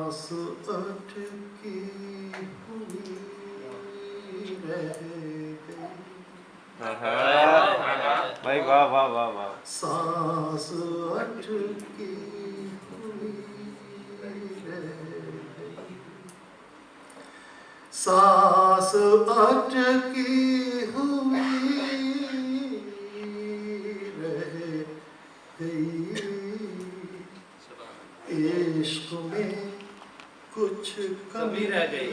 सांस अटकी हुई रह गई। भाई वाह वाह वाह वाह। सांस अटकी हुई रह गई, सांस अटकी हुई रह गई। इश्क में कुछ कमी रह गई।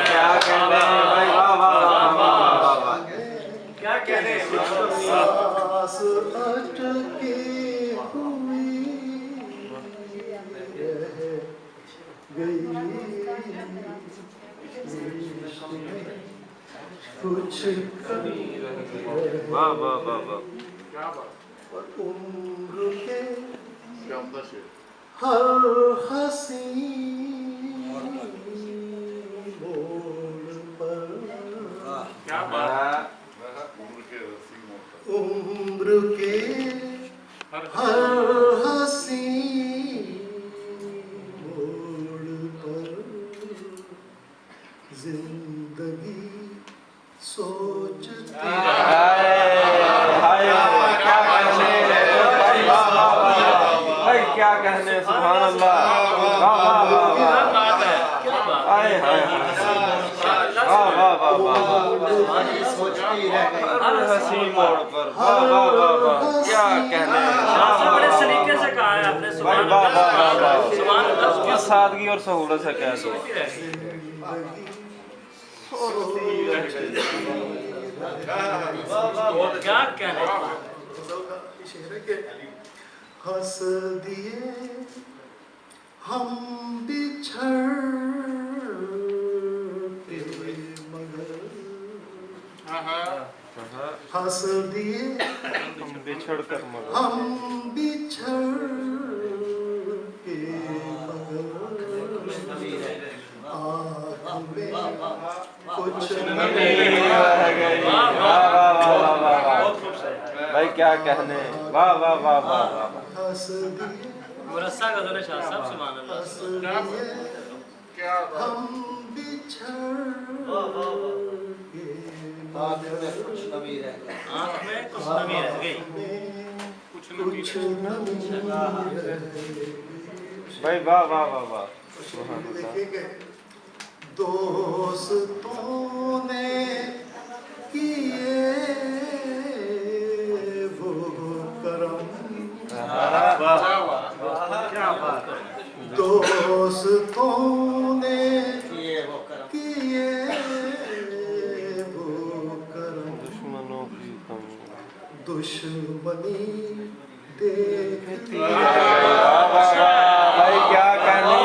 क्या कहने भाई, वाह वाह वाह वाह वाह। क्या कहने, सांस अटकी हुई रह गई। इश्क में कुछ कमी रह गई। वाह वाह वाह वाह। और उम्र के हर हंसी मोड़ पर, उम्र के हर हंसी मोड़ पर जिंदगी सोचती क्या कहने, सुभान अल्लाह, वाह वाह वाह वाह, आए हाय वाह वाह वाह वाह, हर हंसी मोड़ पर, वाह वाह वाह वाह, क्या कहने। बड़े सलीके से कहा है आपने, वाह वाह वाह वाह, सुभान अल्लाह, किस सादगी और सहूलत से कह दो। क्या कहने। हंस दिए हम बिछड़ते मगर, हंस दिए हम बिछड़ कर मगर, हम बिछड़ते मगर, आँख में कुछ नमी रह गई। वाह वाह वाह वाह वाह भाई, क्या कहने, वाह वाह वाह वाह वाह। हंस दिए मुरस्सा गज़ल शाह साहब, सुभान अल्लाह। हम बिछड़के आँख में कुछ नमी रह गई। कुछ नमी रह गई। भाई वाह वाह वाह वाह, सुभान अल्लाह। लिखेंगे, दोस्तों ने किए वो करम, क्या बात है। दोस्तों ने किए वो करम, दुश्मनों की कम दुश्मनी देखती भाई, क्या कहने,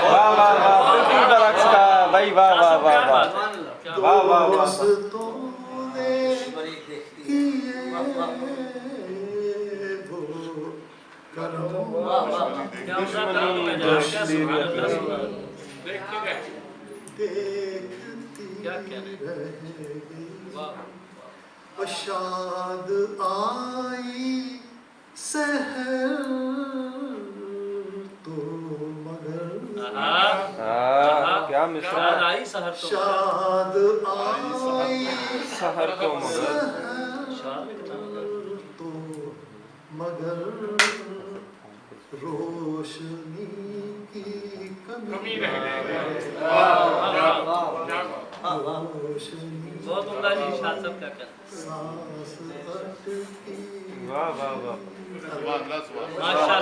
वाह वाह वाह, बिल्कुल बरक्स का भाई, वाह वाह वाह वाह वाह वाह वाह। दोस्तों ने किए वो करम, देखती रह गई। और शाद आई सहर तो मगर, क्या मिसरा, शाद आई सहर को मगर, तो मगर, रोशनी की कमी रह गई। रोशनी बहुत उम्दा जी, शाह साहब क्या कहते हैं। सांस अटकी। वाह वाह वाह, माशाअल्लाह।